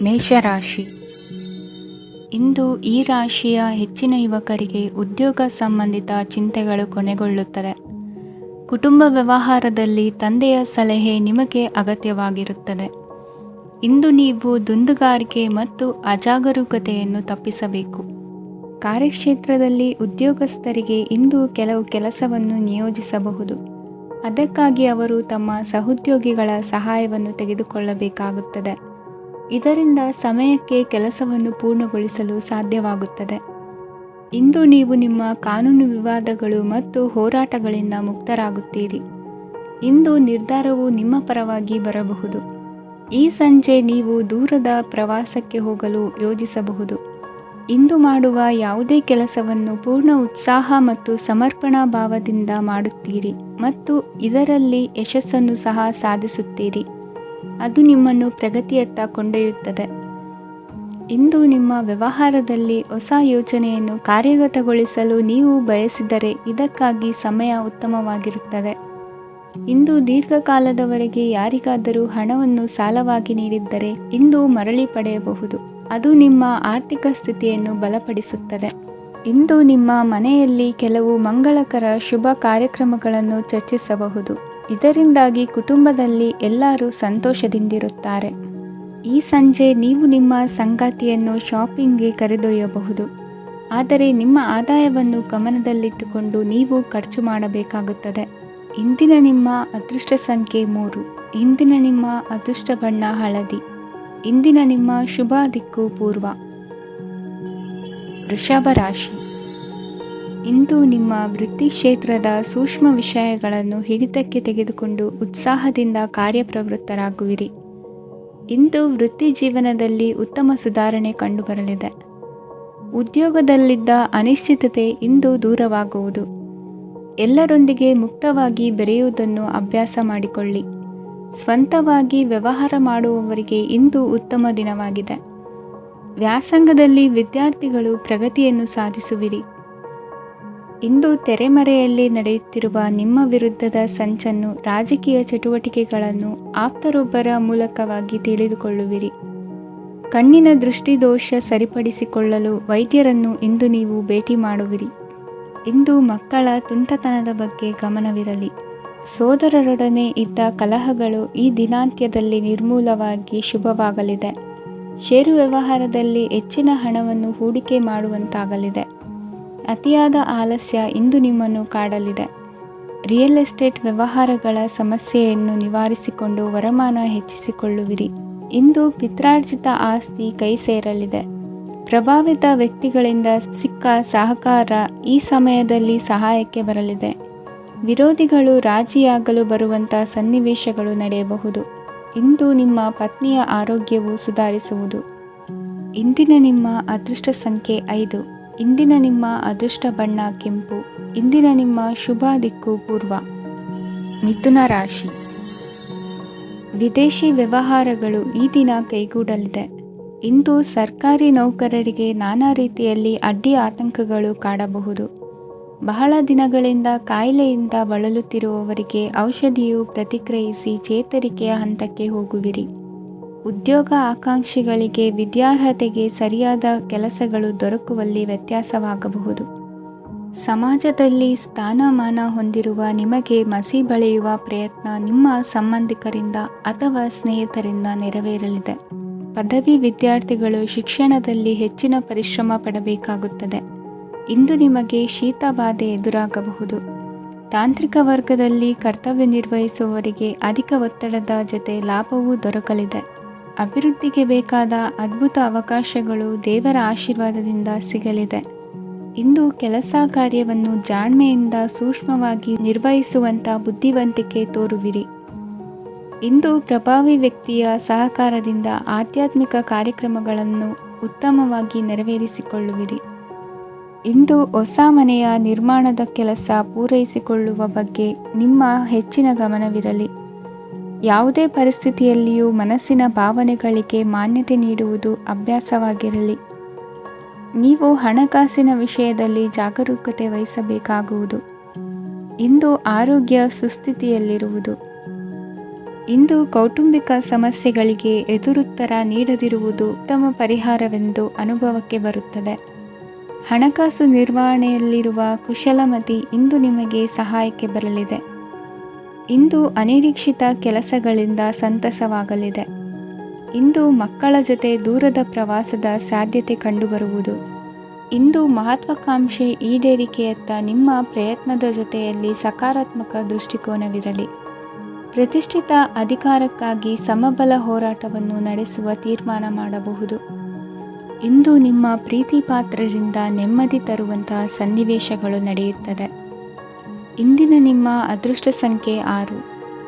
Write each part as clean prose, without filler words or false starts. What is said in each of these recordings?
ಮೇಷರಾಶಿ. ಇಂದು ಈ ರಾಶಿಯ ಹೆಚ್ಚಿನ ಯುವಕರಿಗೆ ಉದ್ಯೋಗ ಸಂಬಂಧಿತ ಚಿಂತೆಗಳು ಕೊನೆಗೊಳ್ಳುತ್ತದೆ. ಕುಟುಂಬ ವ್ಯವಹಾರದಲ್ಲಿ ತಂದೆಯ ಸಲಹೆ ನಿಮಗೆ ಅಗತ್ಯವಾಗಿರುತ್ತದೆ. ಇಂದು ನೀವು ದುಂದುಗಾರಿಕೆ ಮತ್ತು ಅಜಾಗರೂಕತೆಯನ್ನು ತಪ್ಪಿಸಬೇಕು. ಕಾರ್ಯಕ್ಷೇತ್ರದಲ್ಲಿ ಉದ್ಯೋಗಸ್ಥರಿಗೆ ಇಂದು ಕೆಲವು ಕೆಲಸವನ್ನು ನಿಯೋಜಿಸಬಹುದು. ಅದಕ್ಕಾಗಿ ಅವರು ತಮ್ಮ ಸಹೋದ್ಯೋಗಿಗಳ ಸಹಾಯವನ್ನು ತೆಗೆದುಕೊಳ್ಳಬೇಕಾಗುತ್ತದೆ. ಇದರಿಂದ ಸಮಯಕ್ಕೆ ಕೆಲಸವನ್ನು ಪೂರ್ಣಗೊಳಿಸಲು ಸಾಧ್ಯವಾಗುತ್ತದೆ. ಇಂದು ನೀವು ನಿಮ್ಮ ಕಾನೂನು ವಿವಾದಗಳು ಮತ್ತು ಹೋರಾಟಗಳಿಂದ ಮುಕ್ತರಾಗುತ್ತೀರಿ. ಇಂದು ನಿರ್ಧಾರವು ನಿಮ್ಮ ಪರವಾಗಿ ಬರಬಹುದು. ಈ ಸಂಜೆ ನೀವು ದೂರದ ಪ್ರವಾಸಕ್ಕೆ ಹೋಗಲು ಯೋಜಿಸಬಹುದು. ಇಂದು ಮಾಡುವ ಯಾವುದೇ ಕೆಲಸವನ್ನು ಪೂರ್ಣ ಉತ್ಸಾಹ ಮತ್ತು ಸಮರ್ಪಣಾ ಭಾವದಿಂದ ಮಾಡುತ್ತೀರಿ ಮತ್ತು ಇದರಲ್ಲಿ ಯಶಸ್ಸನ್ನು ಸಹ ಸಾಧಿಸುತ್ತೀರಿ. ಅದು ನಿಮ್ಮನ್ನು ಪ್ರಗತಿಯತ್ತ ಕೊಂಡೊಯ್ಯುತ್ತದೆ. ಇಂದು ನಿಮ್ಮ ವ್ಯವಹಾರದಲ್ಲಿ ಹೊಸ ಯೋಜನೆಯನ್ನು ಕಾರ್ಯಗತಗೊಳಿಸಲು ನೀವು ಬಯಸಿದರೆ ಇದಕ್ಕಾಗಿ ಸಮಯ ಉತ್ತಮವಾಗಿರುತ್ತದೆ. ಇಂದು ದೀರ್ಘಕಾಲದವರೆಗೆ ಯಾರಿಗಾದರೂ ಹಣವನ್ನು ಸಾಲವಾಗಿ ನೀಡಿದ್ದರೆ ಇಂದು ಮರಳಿ ಪಡೆಯಬಹುದು. ಅದು ನಿಮ್ಮ ಆರ್ಥಿಕ ಸ್ಥಿತಿಯನ್ನು ಬಲಪಡಿಸುತ್ತದೆ. ಇಂದು ನಿಮ್ಮ ಮನೆಯಲ್ಲಿ ಕೆಲವು ಮಂಗಳಕರ ಶುಭ ಕಾರ್ಯಕ್ರಮಗಳನ್ನು ಚರ್ಚಿಸಬಹುದು. ಇದರಿಂದಾಗಿ ಕುಟುಂಬದಲ್ಲಿ ಎಲ್ಲರೂ ಸಂತೋಷದಿಂದಿರುತ್ತಾರೆ. ಈ ಸಂಜೆ ನೀವು ನಿಮ್ಮ ಸಂಗಾತಿಯನ್ನು ಶಾಪಿಂಗ್ಗೆ ಕರೆದೊಯ್ಯಬಹುದು. ಆದರೆ ನಿಮ್ಮ ಆದಾಯವನ್ನು ಗಮನದಲ್ಲಿಟ್ಟುಕೊಂಡು ನೀವು ಖರ್ಚು ಮಾಡಬೇಕಾಗುತ್ತದೆ. ಇಂದಿನ ನಿಮ್ಮ ಅದೃಷ್ಟ ಸಂಖ್ಯೆ 3. ಇಂದಿನ ನಿಮ್ಮ ಅದೃಷ್ಟ ಬಣ್ಣ ಹಳದಿ. ಇಂದಿನ ನಿಮ್ಮ ಶುಭ ದಿಕ್ಕು ಪೂರ್ವ. ವೃಷಭ ರಾಶಿ. ಇಂದು ನಿಮ್ಮ ವೃತ್ತಿ ಕ್ಷೇತ್ರದ ಸೂಕ್ಷ್ಮ ವಿಷಯಗಳನ್ನು ಹಿಡಿತಕ್ಕೆ ತೆಗೆದುಕೊಂಡು ಉತ್ಸಾಹದಿಂದ ಕಾರ್ಯಪ್ರವೃತ್ತರಾಗುವಿರಿ. ಇಂದು ವೃತ್ತಿ ಜೀವನದಲ್ಲಿ ಉತ್ತಮ ಸುಧಾರಣೆ ಕಂಡುಬರಲಿದೆ. ಉದ್ಯೋಗದಲ್ಲಿದ್ದ ಅನಿಶ್ಚಿತತೆ ಇಂದು ದೂರವಾಗುವುದು. ಎಲ್ಲರೊಂದಿಗೆ ಮುಕ್ತವಾಗಿ ಬೆರೆಯುವುದನ್ನು ಅಭ್ಯಾಸ ಮಾಡಿಕೊಳ್ಳಿ. ಸ್ವಂತವಾಗಿ ವ್ಯವಹಾರ ಮಾಡುವವರಿಗೆ ಇಂದು ಉತ್ತಮ ದಿನವಾಗಿದೆ. ವ್ಯಾಸಂಗದಲ್ಲಿ ವಿದ್ಯಾರ್ಥಿಗಳು ಪ್ರಗತಿಯನ್ನು ಸಾಧಿಸುವಿರಿ. ಇಂದು ತೆರೆಮರೆಯಲ್ಲಿ ನಡೆಯುತ್ತಿರುವ ನಿಮ್ಮ ವಿರುದ್ಧದ ಸಂಚನ್ನು, ರಾಜಕೀಯ ಚಟುವಟಿಕೆಗಳನ್ನು ಆಪ್ತರೊಬ್ಬರ ಮೂಲಕವಾಗಿ ತಿಳಿದುಕೊಳ್ಳುವಿರಿ. ಕಣ್ಣಿನ ದೃಷ್ಟಿದೋಷ ಸರಿಪಡಿಸಿಕೊಳ್ಳಲು ವೈದ್ಯರನ್ನು ಇಂದು ನೀವು ಭೇಟಿ ಮಾಡುವಿರಿ. ಇಂದು ಮಕ್ಕಳ ತುಂಟತನದ ಬಗ್ಗೆ ಗಮನವಿರಲಿ. ಸೋದರರೊಡನೆ ಇದ್ದ ಕಲಹಗಳು ಈ ದಿನಾಂತ್ಯದಲ್ಲಿ ನಿರ್ಮೂಲವಾಗಿ ಶುಭವಾಗಲಿದೆ. ಷೇರು ವ್ಯವಹಾರದಲ್ಲಿ ಹೆಚ್ಚಿನ ಹಣವನ್ನು ಹೂಡಿಕೆ ಮಾಡುವಂತಾಗಲಿದೆ. ಅತಿಯಾದ ಆಲಸ್ಯ ಇಂದು ನಿಮ್ಮನ್ನು ಕಾಡಲಿದೆ. ರಿಯಲ್ ಎಸ್ಟೇಟ್ ವ್ಯವಹಾರಗಳ ಸಮಸ್ಯೆಯನ್ನು ನಿವಾರಿಸಿಕೊಂಡು ವರಮಾನ ಹೆಚ್ಚಿಸಿಕೊಳ್ಳುವಿರಿ. ಇಂದು ಪಿತ್ರಾರ್ಜಿತ ಆಸ್ತಿ ಕೈ ಸೇರಲಿದೆ. ಪ್ರಭಾವಿತ ವ್ಯಕ್ತಿಗಳಿಂದ ಸಿಕ್ಕ ಸಹಕಾರ ಈ ಸಮಯದಲ್ಲಿ ಸಹಾಯಕ್ಕೆ ಬರಲಿದೆ. ವಿರೋಧಿಗಳು ರಾಜಿಯಾಗಲು ಬರುವಂಥ ಸನ್ನಿವೇಶಗಳು ನಡೆಯಬಹುದು. ಇಂದು ನಿಮ್ಮ ಪತ್ನಿಯ ಆರೋಗ್ಯವು ಸುಧಾರಿಸುವುದು. ಇಂದಿನ ನಿಮ್ಮ ಅದೃಷ್ಟ ಸಂಖ್ಯೆ 5. ಇಂದಿನ ನಿಮ್ಮ ಅದೃಷ್ಟ ಬಣ್ಣ ಕೆಂಪು. ಇಂದಿನ ನಿಮ್ಮ ಶುಭ ದಿಕ್ಕು ಪೂರ್ವ. ಮಿಥುನ ರಾಶಿ. ವಿದೇಶಿ ವ್ಯವಹಾರಗಳು ಈ ದಿನ ಕೈಗೂಡಲಿದೆ. ಇಂದು ಸರ್ಕಾರಿ ನೌಕರರಿಗೆ ನಾನಾ ರೀತಿಯಲ್ಲಿ ಅಡ್ಡಿ ಆತಂಕಗಳು ಕಾಡಬಹುದು. ಬಹಳ ದಿನಗಳಿಂದ ಕಾಯಿಲೆಯಿಂದ ಬಳಲುತ್ತಿರುವವರಿಗೆ ಔಷಧಿಯು ಪ್ರತಿಕ್ರಿಯಿಸಿ ಚೇತರಿಕೆಯ ಹಂತಕ್ಕೆ ಹೋಗುವಿರಿ. ಉದ್ಯೋಗ ಆಕಾಂಕ್ಷಿಗಳಿಗೆ ವಿದ್ಯಾರ್ಹತೆಗೆ ಸರಿಯಾದ ಕೆಲಸಗಳು ದೊರಕುವಲ್ಲಿ ವ್ಯತ್ಯಾಸವಾಗಬಹುದು. ಸಮಾಜದಲ್ಲಿ ಸ್ಥಾನಮಾನ ಹೊಂದಿರುವ ನಿಮಗೆ ಮಸಿ ಬಳಿಯುವ ಪ್ರಯತ್ನ ನಿಮ್ಮ ಸಂಬಂಧಿಕರಿಂದ ಅಥವಾ ಸ್ನೇಹಿತರಿಂದ ನೆರವೇರಲಿದೆ. ಪದವಿ ವಿದ್ಯಾರ್ಥಿಗಳು ಶಿಕ್ಷಣದಲ್ಲಿ ಹೆಚ್ಚಿನ ಪರಿಶ್ರಮ ಪಡಬೇಕಾಗುತ್ತದೆ. ಇಂದು ನಿಮಗೆ ಶೀತ ಬಾಧೆ ಎದುರಾಗಬಹುದು. ತಾಂತ್ರಿಕ ವರ್ಗದಲ್ಲಿ ಕರ್ತವ್ಯ ನಿರ್ವಹಿಸುವವರಿಗೆ ಅಧಿಕ ಒತ್ತಡದ ಜೊತೆ ಲಾಭವೂ ದೊರಕಲಿದೆ. ಅಭಿವೃದ್ಧಿಗೆ ಬೇಕಾದ ಅದ್ಭುತ ಅವಕಾಶಗಳು ದೇವರ ಆಶೀರ್ವಾದದಿಂದ ಸಿಗಲಿದೆ. ಇಂದು ಕೆಲಸ ಕಾರ್ಯವನ್ನು ಜಾಣ್ಮೆಯಿಂದ ಸೂಕ್ಷ್ಮವಾಗಿ ನಿರ್ವಹಿಸುವಂಥ ಬುದ್ಧಿವಂತಿಕೆ ತೋರುವಿರಿ. ಇಂದು ಪ್ರಭಾವಿ ವ್ಯಕ್ತಿಯ ಸಹಕಾರದಿಂದ ಆಧ್ಯಾತ್ಮಿಕ ಕಾರ್ಯಕ್ರಮಗಳನ್ನು ಉತ್ತಮವಾಗಿ ನೆರವೇರಿಸಿಕೊಳ್ಳುವಿರಿ. ಇಂದು ಹೊಸ ಮನೆಯ ನಿರ್ಮಾಣದ ಕೆಲಸ ಪೂರೈಸಿಕೊಳ್ಳುವ ಬಗ್ಗೆ ನಿಮ್ಮ ಹೆಚ್ಚಿನ ಗಮನವಿರಲಿ. ಯಾವುದೇ ಪರಿಸ್ಥಿತಿಯಲ್ಲಿಯೂ ಮನಸ್ಸಿನ ಭಾವನೆಗಳಿಗೆ ಮಾನ್ಯತೆ ನೀಡುವುದು ಅಭ್ಯಾಸವಾಗಿರಲಿ. ನೀವು ಹಣಕಾಸಿನ ವಿಷಯದಲ್ಲಿ ಜಾಗರೂಕತೆ ವಹಿಸಬೇಕಾಗುವುದು. ಇಂದು ಆರೋಗ್ಯ ಸುಸ್ಥಿತಿಯಲ್ಲಿರುವುದು. ಇಂದು ಕೌಟುಂಬಿಕ ಸಮಸ್ಯೆಗಳಿಗೆ ಎದುರುತ್ತರ ನೀಡದಿರುವುದು ಉತ್ತಮ ಪರಿಹಾರವೆಂದು ಅನುಭವಕ್ಕೆ ಬರುತ್ತದೆ. ಹಣಕಾಸು ನಿರ್ವಹಣೆಯಲ್ಲಿರುವ ಕುಶಲಮತಿ ಇಂದು ನಿಮಗೆ ಸಹಾಯಕ್ಕೆ ಬರಲಿದೆ. ಇಂದು ಅನಿರೀಕ್ಷಿತ ಕೆಲಸಗಳಿಂದ ಸಂತಸವಾಗಲಿದೆ. ಇಂದು ಮಕ್ಕಳ ಜೊತೆ ದೂರದ ಪ್ರವಾಸದ ಸಾಧ್ಯತೆ ಕಂಡುಬರುವುದು. ಇಂದು ಮಹತ್ವಾಕಾಂಕ್ಷೆ ಈಡೇರಿಕೆಯತ್ತ ನಿಮ್ಮ ಪ್ರಯತ್ನದ ಜೊತೆಯಲ್ಲಿ ಸಕಾರಾತ್ಮಕ ದೃಷ್ಟಿಕೋನವಿರಲಿ. ಪ್ರತಿಷ್ಠಿತ ಅಧಿಕಾರಕ್ಕಾಗಿ ಸಮಬಲ ಹೋರಾಟವನ್ನು ನಡೆಸುವ ತೀರ್ಮಾನ ಮಾಡಬಹುದು. ಇಂದು ನಿಮ್ಮ ಪ್ರೀತಿ ಪಾತ್ರರಿಂದ ನೆಮ್ಮದಿ ತರುವಂತಹ ಸನ್ನಿವೇಶಗಳು ನಡೆಯುತ್ತದೆ. ಇಂದಿನ ನಿಮ್ಮ ಅದೃಷ್ಟ ಸಂಖ್ಯೆ 6.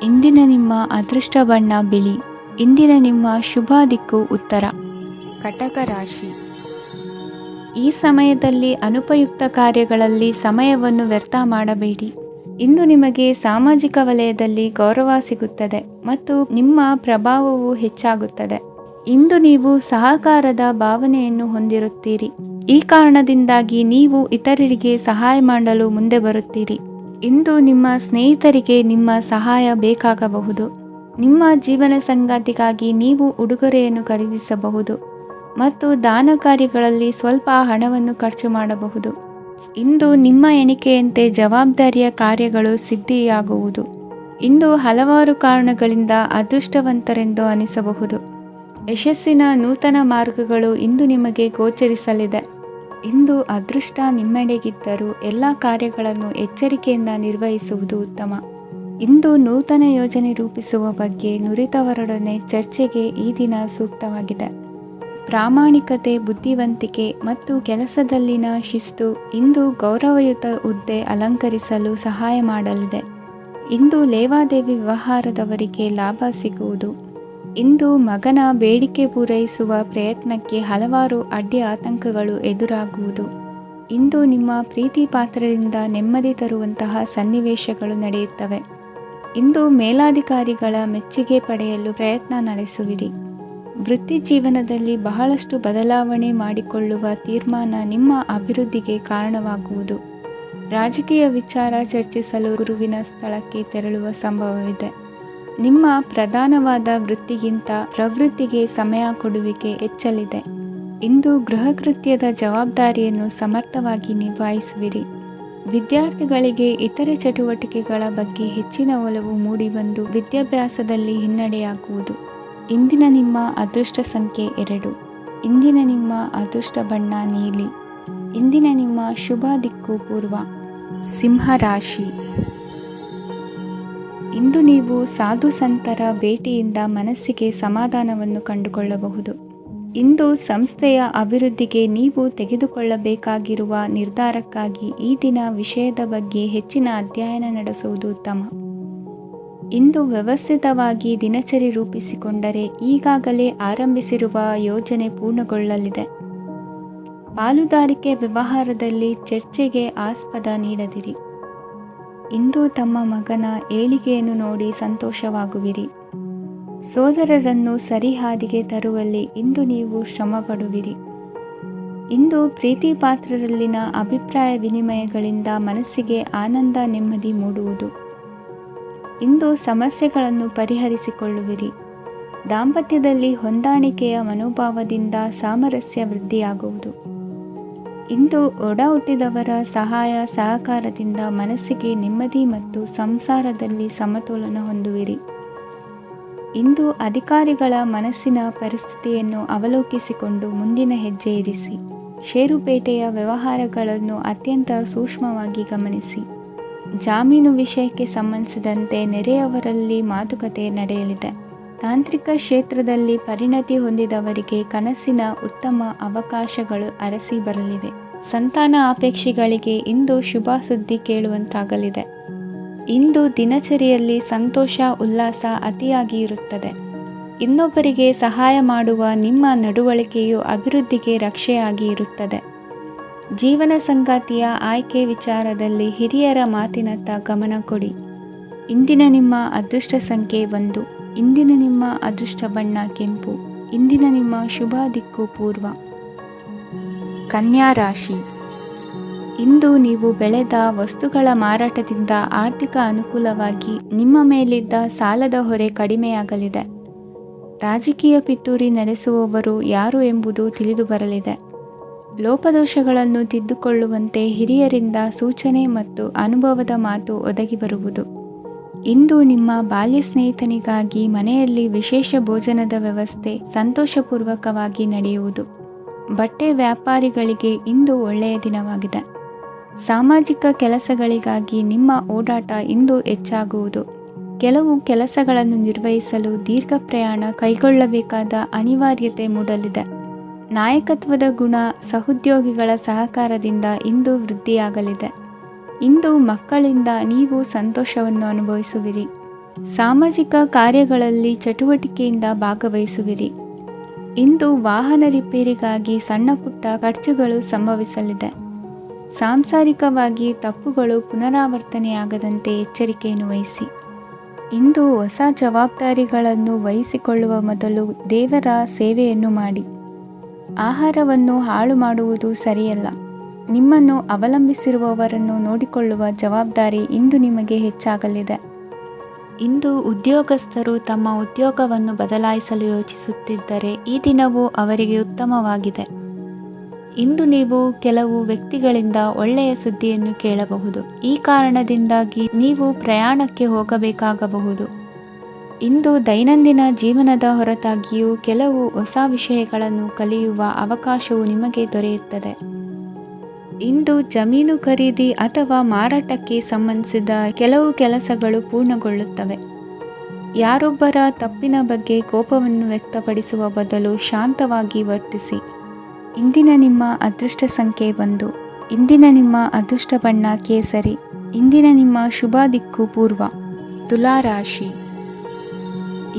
ಇಂದಿನ ನಿಮ್ಮ ಅದೃಷ್ಟ ಬಣ್ಣ ಬಿಳಿ. ಇಂದಿನ ನಿಮ್ಮ ಶುಭ ದಿಕ್ಕು ಉತ್ತರ. ಕಟಕ ರಾಶಿ. ಈ ಸಮಯದಲ್ಲಿ ಅನುಪಯುಕ್ತ ಕಾರ್ಯಗಳಲ್ಲಿ ಸಮಯವನ್ನು ವ್ಯರ್ಥ ಮಾಡಬೇಡಿ. ಇಂದು ನಿಮಗೆ ಸಾಮಾಜಿಕ ವಲಯದಲ್ಲಿ ಗೌರವ ಸಿಗುತ್ತದೆ ಮತ್ತು ನಿಮ್ಮ ಪ್ರಭಾವವು ಹೆಚ್ಚಾಗುತ್ತದೆ. ಇಂದು ನೀವು ಸಹಕಾರದ ಭಾವನೆಯನ್ನು ಹೊಂದಿರುತ್ತೀರಿ. ಈ ಕಾರಣದಿಂದಾಗಿ ನೀವು ಇತರರಿಗೆ ಸಹಾಯ ಮಾಡಲು ಮುಂದೆ ಬರುತ್ತೀರಿ. ಇಂದು ನಿಮ್ಮ ಸ್ನೇಹಿತರಿಗೆ ನಿಮ್ಮ ಸಹಾಯ ಬೇಕಾಗಬಹುದು. ನಿಮ್ಮ ಜೀವನ ಸಂಗಾತಿಗಾಗಿ ನೀವು ಉಡುಗೊರೆಯನ್ನು ಖರೀದಿಸಬಹುದು ಮತ್ತು ದಾನ ಕಾರ್ಯಗಳಲ್ಲಿ ಸ್ವಲ್ಪ ಹಣವನ್ನು ಖರ್ಚು ಮಾಡಬಹುದು. ಇಂದು ನಿಮ್ಮ ಎಣಿಕೆಯಂತೆ ಜವಾಬ್ದಾರಿಯ ಕಾರ್ಯಗಳು ಸಿದ್ಧಿಯಾಗುವುದು. ಇಂದು ಹಲವಾರು ಕಾರಣಗಳಿಂದ ಅದೃಷ್ಟವಂತರೆಂದು ಅನಿಸಬಹುದು. ಯಶಸ್ಸಿನ ನೂತನ ಮಾರ್ಗಗಳು ಇಂದು ನಿಮಗೆ ಗೋಚರಿಸಲಿದೆ. ಇಂದು ಅದೃಷ್ಟ ನಿಮ್ಮೆಡೆಗಿದ್ದರೂ ಎಲ್ಲ ಕಾರ್ಯಗಳನ್ನು ಎಚ್ಚರಿಕೆಯಿಂದ ನಿರ್ವಹಿಸುವುದು ಉತ್ತಮ. ಇಂದು ನೂತನ ಯೋಜನೆ ರೂಪಿಸುವ ಬಗ್ಗೆ ನುರಿತವರೊಡನೆ ಚರ್ಚೆಗೆ ಈ ದಿನ ಸೂಕ್ತವಾಗಿದೆ. ಪ್ರಾಮಾಣಿಕತೆ, ಬುದ್ಧಿವಂತಿಕೆ ಮತ್ತು ಕೆಲಸದಲ್ಲಿನ ಶಿಸ್ತು ಇಂದು ಗೌರವಯುತ ಹುದ್ದೆ ಅಲಂಕರಿಸಲು ಸಹಾಯ ಮಾಡಲಿದೆ. ಇಂದು ಲೇವಾದೇವಿ ವ್ಯವಹಾರದವರಿಗೆ ಲಾಭ ಸಿಗುವುದು. ಇಂದು ಮಗನ ಬೇಡಿಕೆ ಪೂರೈಸುವ ಪ್ರಯತ್ನಕ್ಕೆ ಹಲವಾರು ಅಡ್ಡಿ ಆತಂಕಗಳು ಎದುರಾಗುವುದು. ಇಂದು ನಿಮ್ಮ ಪ್ರೀತಿ ಪಾತ್ರರಿಂದ ನೆಮ್ಮದಿ ತರುವಂತಹ ಸನ್ನಿವೇಶಗಳು ನಡೆಯುತ್ತವೆ. ಇಂದು ಮೇಲಾಧಿಕಾರಿಗಳ ಮೆಚ್ಚುಗೆ ಪಡೆಯಲು ಪ್ರಯತ್ನ ನಡೆಸುವಿರಿ. ವೃತ್ತಿ ಜೀವನದಲ್ಲಿ ಬಹಳಷ್ಟು ಬದಲಾವಣೆ ಮಾಡಿಕೊಳ್ಳುವ ತೀರ್ಮಾನ ನಿಮ್ಮ ಅಭಿವೃದ್ಧಿಗೆ ಕಾರಣವಾಗುವುದು. ರಾಜಕೀಯ ವಿಚಾರ ಚರ್ಚಿಸಲು ಗುರುವಿನ ಸ್ಥಳಕ್ಕೆ ತೆರಳುವ ಸಂಭವವಿದೆ. ನಿಮ್ಮ ಪ್ರಧಾನವಾದ ವೃತ್ತಿಗಿಂತ ಪ್ರವೃತ್ತಿಗೆ ಸಮಯ ಕೊಡುವಿಕೆ ಹೆಚ್ಚಲಿದೆ. ಇಂದು ಗೃಹ ಕೃತ್ಯದ ಜವಾಬ್ದಾರಿಯನ್ನು ಸಮರ್ಥವಾಗಿ ನಿಭಾಯಿಸುವಿರಿ. ವಿದ್ಯಾರ್ಥಿಗಳಿಗೆ ಇತರೆ ಚಟುವಟಿಕೆಗಳ ಬಗ್ಗೆ ಹೆಚ್ಚಿನ ಒಲವು ಮೂಡಿಬಂದು ವಿದ್ಯಾಭ್ಯಾಸದಲ್ಲಿ ಹಿನ್ನಡೆಯಾಗುವುದು. ಇಂದಿನ ನಿಮ್ಮ ಅದೃಷ್ಟ ಸಂಖ್ಯೆ 2. ಇಂದಿನ ನಿಮ್ಮ ಅದೃಷ್ಟ ಬಣ್ಣ ನೀಲಿ. ಇಂದಿನ ನಿಮ್ಮ ಶುಭ ದಿಕ್ಕು ಪೂರ್ವ. ಸಿಂಹ ರಾಶಿ. ಇಂದು ನೀವು ಸಾಧು ಸಂತರ ಭೇಟಿಯಿಂದ ಮನಸ್ಸಿಗೆ ಸಮಾಧಾನವನ್ನು ಕಂಡುಕೊಳ್ಳಬಹುದು. ಇಂದು ಸಂಸ್ಥೆಯ ಅಭಿವೃದ್ಧಿಗೆ ನೀವು ತೆಗೆದುಕೊಳ್ಳಬೇಕಾಗಿರುವ ನಿರ್ಧಾರಕ್ಕಾಗಿ ಈ ದಿನ ವಿಷಯದ ಬಗ್ಗೆ ಹೆಚ್ಚಿನ ಅಧ್ಯಯನ ನಡೆಸುವುದು ಉತ್ತಮ. ಇಂದು ವ್ಯವಸ್ಥಿತವಾಗಿ ದಿನಚರಿ ರೂಪಿಸಿಕೊಂಡರೆ ಈಗಾಗಲೇ ಆರಂಭಿಸಿರುವ ಯೋಜನೆ ಪೂರ್ಣಗೊಳ್ಳಲಿದೆ. ಪಾಲುದಾರಿಕೆ ವ್ಯವಹಾರದಲ್ಲಿ ಚರ್ಚೆಗೆ ಆಸ್ಪದ ನೀಡದಿರಿ. ಇಂದು ತಮ್ಮ ಮಗನ ಏಳಿಗೆಯನ್ನು ನೋಡಿ ಸಂತೋಷವಾಗುವಿರಿ. ಸೋದರರನ್ನು ಸರಿಹಾದಿಗೆ ತರುವಲ್ಲಿ ಇಂದು ನೀವು ಶ್ರಮಪಡುವಿರಿ. ಇಂದು ಪ್ರೀತಿ ಪಾತ್ರರಲ್ಲಿನ ಅಭಿಪ್ರಾಯ ವಿನಿಮಯಗಳಿಂದ ಮನಸ್ಸಿಗೆ ಆನಂದ, ನೆಮ್ಮದಿ ಮೂಡುವುದು. ಇಂದು ಸಮಸ್ಯೆಗಳನ್ನು ಪರಿಹರಿಸಿಕೊಳ್ಳುವಿರಿ. ದಾಂಪತ್ಯದಲ್ಲಿ ಹೊಂದಾಣಿಕೆಯ ಮನೋಭಾವದಿಂದ ಸಾಮರಸ್ಯ ವೃದ್ಧಿಯಾಗುವುದು. ಇಂದು ಒಡ ಹುಟ್ಟಿದವರ ಸಹಾಯ ಸಹಕಾರದಿಂದ ಮನಸ್ಸಿಗೆ ನೆಮ್ಮದಿ ಮತ್ತು ಸಂಸಾರದಲ್ಲಿ ಸಮತೋಲನ ಹೊಂದುವಿರಿ. ಇಂದು ಅಧಿಕಾರಿಗಳ ಮನಸ್ಸಿನ ಪರಿಸ್ಥಿತಿಯನ್ನು ಅವಲೋಕಿಸಿಕೊಂಡು ಮುಂದಿನ ಹೆಜ್ಜೆ ಇರಿಸಿ. ಷೇರುಪೇಟೆಯ ವ್ಯವಹಾರಗಳನ್ನು ಅತ್ಯಂತ ಸೂಕ್ಷ್ಮವಾಗಿ ಗಮನಿಸಿ. ಜಾಮೀನು ವಿಷಯಕ್ಕೆ ಸಂಬಂಧಿಸಿದಂತೆ ನೆರೆಯವರಲ್ಲಿ ಮಾತುಕತೆ ನಡೆಯಲಿದೆ. ತಾಂತ್ರಿಕ ಕ್ಷೇತ್ರದಲ್ಲಿ ಪರಿಣತಿ ಹೊಂದಿದವರಿಗೆ ಕನಸಿನ ಉತ್ತಮ ಅವಕಾಶಗಳು ಅರಸಿ ಬರಲಿವೆ. ಸಂತಾನ ಅಪೇಕ್ಷೆಗಳಿಗೆ ಇಂದು ಶುಭ ಸುದ್ದಿ ಕೇಳುವಂತಾಗಲಿದೆ. ಇಂದು ದಿನಚರಿಯಲ್ಲಿ ಸಂತೋಷ, ಉಲ್ಲಾಸ ಅತಿಯಾಗಿ ಇರುತ್ತದೆ. ಇನ್ನೊಬ್ಬರಿಗೆ ಸಹಾಯ ಮಾಡುವ ನಿಮ್ಮ ನಡವಳಿಕೆಯು ಅಭಿವೃದ್ಧಿಗೆ ರಕ್ಷೆಯಾಗಿ ಇರುತ್ತದೆ. ಜೀವನ ಸಂಗಾತಿಯ ಆಯ್ಕೆ ವಿಚಾರದಲ್ಲಿ ಹಿರಿಯರ ಮಾತಿನತ್ತ ಗಮನ ಕೊಡಿ. ಇಂದಿನ ನಿಮ್ಮ ಅದೃಷ್ಟ ಸಂಖ್ಯೆ 1. ಇಂದಿನ ನಿಮ್ಮ ಅದೃಷ್ಟ ಬಣ್ಣ ಕೆಂಪು. ಇಂದಿನ ನಿಮ್ಮ ಶುಭ ದಿಕ್ಕು ಪೂರ್ವ. ಕನ್ಯಾ ರಾಶಿ. ಇಂದು ನೀವು ಬೆಳೆದ ವಸ್ತುಗಳ ಮಾರಾಟದಿಂದ ಆರ್ಥಿಕ ಅನುಕೂಲವಾಗಿ ನಿಮ್ಮ ಮೇಲಿದ್ದ ಸಾಲದ ಹೊರೆ ಕಡಿಮೆಯಾಗಲಿದೆ. ರಾಜಕೀಯ ಪಿತೂರಿ ನಡೆಸುವವರು ಯಾರು ಎಂಬುದು ತಿಳಿದು ಬರಲಿದೆ. ಲೋಪದೋಷಗಳನ್ನು ತಿದ್ದುಕೊಳ್ಳುವಂತೆ ಹಿರಿಯರಿಂದ ಸೂಚನೆ ಮತ್ತು ಅನುಭವದ ಮಾತು ಒದಗಿ ಬರುವುದು. ಇಂದು ನಿಮ್ಮ ಬಾಲ್ಯ ಸ್ನೇಹಿತನಿಗಾಗಿ ಮನೆಯಲ್ಲಿ ವಿಶೇಷ ಭೋಜನದ ವ್ಯವಸ್ಥೆ ಸಂತೋಷಪೂರ್ವಕವಾಗಿ ನಡೆಯುವುದು. ಬಟ್ಟೆ ವ್ಯಾಪಾರಿಗಳಿಗೆ ಇಂದು ಒಳ್ಳೆಯ ದಿನವಾಗಿದೆ. ಸಾಮಾಜಿಕ ಕೆಲಸಗಳಿಗಾಗಿ ನಿಮ್ಮ ಓಡಾಟ ಇಂದು ಹೆಚ್ಚಾಗುವುದು. ಕೆಲವು ಕೆಲಸಗಳನ್ನು ನಿರ್ವಹಿಸಲು ದೀರ್ಘ ಪ್ರಯಾಣ ಕೈಗೊಳ್ಳಬೇಕಾದ ಅನಿವಾರ್ಯತೆ ಮೂಡಲಿದೆ. ನಾಯಕತ್ವದ ಗುಣ ಸಹೋದ್ಯೋಗಿಗಳ ಸಹಕಾರದಿಂದ ಇಂದು ವೃದ್ಧಿಯಾಗಲಿದೆ. ಇಂದು ಮಕ್ಕಳಿಂದ ನೀವು ಸಂತೋಷವನ್ನು ಅನುಭವಿಸುವಿರಿ. ಸಾಮಾಜಿಕ ಕಾರ್ಯಗಳಲ್ಲಿ ಚಟುವಟಿಕೆಯಿಂದ ಭಾಗವಹಿಸುವಿರಿ. ಇಂದು ವಾಹನ ರಿಪೇರಿಗಾಗಿ ಸಣ್ಣ ಪುಟ್ಟ ಖರ್ಚುಗಳು ಸಂಭವಿಸಲಿದೆ. ಸಾಂಸಾರಿಕವಾಗಿ ತಪ್ಪುಗಳು ಪುನರಾವರ್ತನೆಯಾಗದಂತೆ ಎಚ್ಚರಿಕೆಯನ್ನು ವಹಿಸಿ. ಇಂದು ಹೊಸ ಜವಾಬ್ದಾರಿಗಳನ್ನು ವಹಿಸಿಕೊಳ್ಳುವ ಮೊದಲು ದೇವರ ಸೇವೆಯನ್ನು ಮಾಡಿ. ಆಹಾರವನ್ನು ಹಾಳು ಮಾಡುವುದು ಸರಿಯಲ್ಲ. ನಿಮ್ಮನ್ನು ಅವಲಂಬಿಸಿರುವವರನ್ನು ನೋಡಿಕೊಳ್ಳುವ ಜವಾಬ್ದಾರಿ ಇಂದು ನಿಮಗೆ ಹೆಚ್ಚಾಗಲಿದೆ. ಇಂದು ಉದ್ಯೋಗಸ್ಥರು ತಮ್ಮ ಉದ್ಯೋಗವನ್ನು ಬದಲಾಯಿಸಲು ಯೋಚಿಸುತ್ತಿದ್ದರೆ ಈ ದಿನವೂ ಅವರಿಗೆ ಉತ್ತಮವಾಗಿದೆ. ಇಂದು ನೀವು ಕೆಲವು ವ್ಯಕ್ತಿಗಳಿಂದ ಒಳ್ಳೆಯ ಸುದ್ದಿಯನ್ನು ಕೇಳಬಹುದು. ಈ ಕಾರಣದಿಂದಾಗಿ ನೀವು ಪ್ರಯಾಣಕ್ಕೆ ಹೋಗಬೇಕಾಗಬಹುದು. ಇಂದು ದೈನಂದಿನ ಜೀವನದ ಹೊರತಾಗಿಯೂ ಕೆಲವು ಹೊಸ ವಿಷಯಗಳನ್ನು ಕಲಿಯುವ ಅವಕಾಶವು ನಿಮಗೆ ದೊರೆಯುತ್ತದೆ. ಇಂದು ಜಮೀನು ಖರೀದಿ ಅಥವಾ ಮಾರಾಟಕ್ಕೆ ಸಂಬಂಧಿಸಿದ ಕೆಲವು ಕೆಲಸಗಳು ಪೂರ್ಣಗೊಳ್ಳುತ್ತವೆ. ಯಾರೊಬ್ಬರ ತಪ್ಪಿನ ಬಗ್ಗೆ ಕೋಪವನ್ನು ವ್ಯಕ್ತಪಡಿಸುವ ಬದಲು ಶಾಂತವಾಗಿ ವರ್ತಿಸಿ. ಇಂದಿನ ನಿಮ್ಮ ಅದೃಷ್ಟ ಸಂಖ್ಯೆ 1. ಇಂದಿನ ನಿಮ್ಮ ಅದೃಷ್ಟ ಬಣ್ಣ ಕೇಸರಿ. ಇಂದಿನ ನಿಮ್ಮ ಶುಭ ದಿಕ್ಕು ಪೂರ್ವ. ತುಲಾ ರಾಶಿ.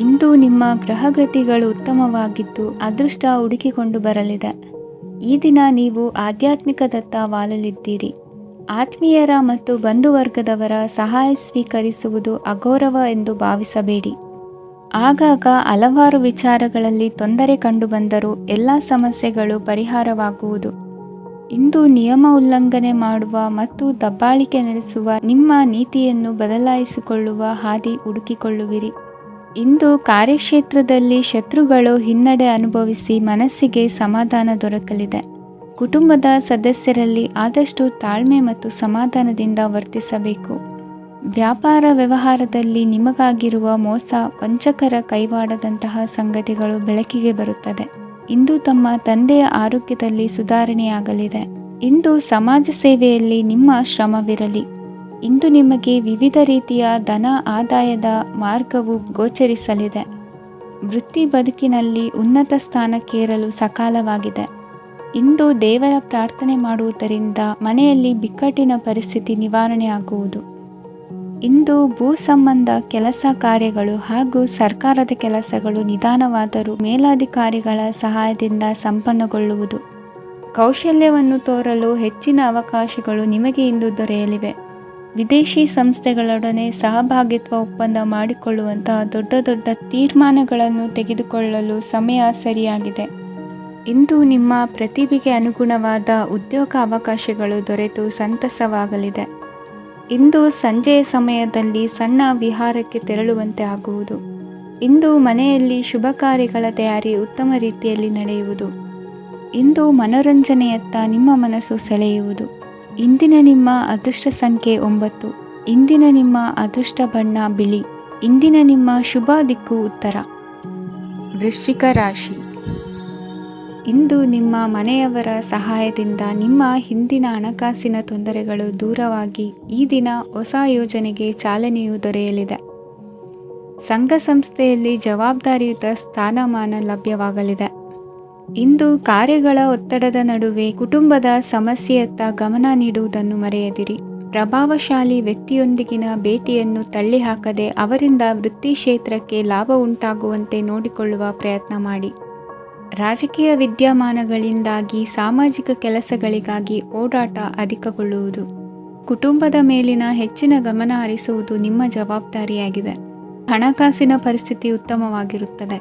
ಇಂದು ನಿಮ್ಮ ಗ್ರಹಗತಿಗಳು ಉತ್ತಮವಾಗಿದ್ದು ಅದೃಷ್ಟ ಹುಡುಕಿಕೊಂಡು ಬರಲಿದೆ. ಈ ದಿನ ನೀವು ಆಧ್ಯಾತ್ಮಿಕದತ್ತ ವಾಲಲಿದ್ದೀರಿ. ಆತ್ಮೀಯರ ಮತ್ತು ಬಂಧುವರ್ಗದವರ ಸಹಾಯ ಸ್ವೀಕರಿಸುವುದು ಅಗೌರವ ಎಂದು ಭಾವಿಸಬೇಡಿ. ಆಗಾಗ ಹಲವಾರು ವಿಚಾರಗಳಲ್ಲಿ ತೊಂದರೆ ಕಂಡುಬಂದರೂ ಎಲ್ಲ ಸಮಸ್ಯೆಗಳು ಪರಿಹಾರವಾಗುವುದು. ಇಂದು ನಿಯಮ ಉಲ್ಲಂಘನೆ ಮಾಡುವ ಮತ್ತು ದಬ್ಬಾಳಿಕೆ ನಡೆಸುವ ನಿಮ್ಮ ನೀತಿಯನ್ನು ಬದಲಾಯಿಸಿಕೊಳ್ಳುವ ಹಾದಿ ಹುಡುಕಿಕೊಳ್ಳುವಿರಿ. ಇಂದು ಕಾರ್ಯಕ್ಷೇತ್ರದಲ್ಲಿ ಶತ್ರುಗಳು ಹಿನ್ನಡೆ ಅನುಭವಿಸಿ ಮನಸ್ಸಿಗೆ ಸಮಾಧಾನ ದೊರಕಲಿದೆ. ಕುಟುಂಬದ ಸದಸ್ಯರಲ್ಲಿ ಆದಷ್ಟು ತಾಳ್ಮೆ ಮತ್ತು ಸಮಾಧಾನದಿಂದ ವರ್ತಿಸಬೇಕು. ವ್ಯಾಪಾರ ವ್ಯವಹಾರದಲ್ಲಿ ನಿಮಗಾಗಿರುವ ಮೋಸ, ವಂಚಕರ ಕೈವಾಡದಂತಹ ಸಂಗತಿಗಳು ಬೆಳಕಿಗೆ ಬರುತ್ತದೆ. ಇಂದು ತಮ್ಮ ತಂದೆಯ ಆರೋಗ್ಯದಲ್ಲಿ ಸುಧಾರಣೆಯಾಗಲಿದೆ. ಇಂದು ಸಮಾಜ ಸೇವೆಯಲ್ಲಿ ನಿಮ್ಮ ಶ್ರಮವಿರಲಿ. ಇಂದು ನಿಮಗೆ ವಿವಿಧ ರೀತಿಯ ಧನ ಆದಾಯದ ಮಾರ್ಗವು ಗೋಚರಿಸಲಿದೆ. ವೃತ್ತಿ ಬದುಕಿನಲ್ಲಿ ಉನ್ನತ ಸ್ಥಾನಕ್ಕೇರಲು ಸಕಾಲವಾಗಿದೆ. ಇಂದು ದೇವರ ಪ್ರಾರ್ಥನೆ ಮಾಡುವುದರಿಂದ ಮನೆಯಲ್ಲಿ ಬಿಕ್ಕಟ್ಟಿನ ಪರಿಸ್ಥಿತಿ ನಿವಾರಣೆಯಾಗುವುದು. ಇಂದು ಭೂ ಸಂಬಂಧ ಕೆಲಸ ಕಾರ್ಯಗಳು ಹಾಗೂ ಸರ್ಕಾರದ ಕೆಲಸಗಳು ನಿಧಾನವಾದರೂ ಮೇಲಾಧಿಕಾರಿಗಳ ಸಹಾಯದಿಂದ ಸಂಪನ್ನಗೊಳ್ಳುವುದು. ಕೌಶಲ್ಯವನ್ನು ತೋರಲು ಹೆಚ್ಚಿನ ಅವಕಾಶಗಳು ನಿಮಗೆ ಇಂದು ದೊರೆಯಲಿವೆ. ವಿದೇಶಿ ಸಂಸ್ಥೆಗಳೊಡನೆ ಸಹಭಾಗಿತ್ವ ಒಪ್ಪಂದ ಮಾಡಿಕೊಳ್ಳುವಂತಹ ದೊಡ್ಡ ದೊಡ್ಡ ತೀರ್ಮಾನಗಳನ್ನು ತೆಗೆದುಕೊಳ್ಳಲು ಸಮಯ ಸರಿಯಾಗಿದೆ. ಇಂದು ನಿಮ್ಮ ಪ್ರತಿಭೆಗೆ ಅನುಗುಣವಾದ ಉದ್ಯೋಗ ಅವಕಾಶಗಳು ದೊರೆತು ಸಂತಸವಾಗಲಿದೆ. ಇಂದು ಸಂಜೆಯ ಸಮಯದಲ್ಲಿ ಸಣ್ಣ ವಿಹಾರಕ್ಕೆ ತೆರಳುವಂತೆ ಆಗುವುದು. ಇಂದು ಮನೆಯಲ್ಲಿ ಶುಭ ಕಾರ್ಯಗಳ ತಯಾರಿ ಉತ್ತಮ ರೀತಿಯಲ್ಲಿ ನಡೆಯುವುದು. ಇಂದು ಮನೋರಂಜನೆಯತ್ತ ನಿಮ್ಮ ಮನಸ್ಸು ಸೆಳೆಯುವುದು. ಇಂದಿನ ನಿಮ್ಮ ಅದೃಷ್ಟ ಸಂಖ್ಯೆ 9. ಇಂದಿನ ನಿಮ್ಮ ಅದೃಷ್ಟ ಬಣ್ಣ ಬಿಳಿ. ಇಂದಿನ ನಿಮ್ಮ ಶುಭ ದಿಕ್ಕು ಉತ್ತರ. ವೃಶ್ಚಿಕ ರಾಶಿ. ಇಂದು ನಿಮ್ಮ ಮನೆಯವರ ಸಹಾಯದಿಂದ ನಿಮ್ಮ ಹಿಂದಿನ ಹಣಕಾಸಿನ ತೊಂದರೆಗಳು ದೂರವಾಗಿ ಈ ದಿನ ಹೊಸ ಯೋಜನೆಗೆ ಚಾಲನೆಯು ದೊರೆಯಲಿದೆ. ಸಂಘ ಸಂಸ್ಥೆಯಲ್ಲಿ ಜವಾಬ್ದಾರಿಯುತ ಸ್ಥಾನಮಾನ ಲಭ್ಯವಾಗಲಿದೆ. ಇಂದು ಕಾರ್ಯಗಳ ಒತ್ತಡದ ನಡುವೆ ಕುಟುಂಬದ ಸಮಸ್ಯೆಯತ್ತ ಗಮನ ನೀಡುವುದನ್ನು ಮರೆಯದಿರಿ. ಪ್ರಭಾವಶಾಲಿ ವ್ಯಕ್ತಿಯೊಂದಿಗಿನ ಭೇಟಿಯನ್ನು ತಳ್ಳಿಹಾಕದೆ ಅವರಿಂದ ವೃತ್ತಿ ಕ್ಷೇತ್ರಕ್ಕೆ ಲಾಭ ಉಂಟಾಗುವಂತೆ ನೋಡಿಕೊಳ್ಳುವ ಪ್ರಯತ್ನ ಮಾಡಿ. ರಾಜಕೀಯ ವಿದ್ಯಮಾನಗಳಿಂದಾಗಿ ಸಾಮಾಜಿಕ ಕೆಲಸಗಳಿಗಾಗಿ ಓಡಾಟ ಅಧಿಕಗೊಳ್ಳುವುದು. ಕುಟುಂಬದ ಮೇಲಿನ ಹೆಚ್ಚಿನ ಗಮನ ಹರಿಸುವುದು ನಿಮ್ಮ ಜವಾಬ್ದಾರಿಯಾಗಿದೆ. ಹಣಕಾಸಿನ ಪರಿಸ್ಥಿತಿ ಉತ್ತಮವಾಗಿರುತ್ತದೆ.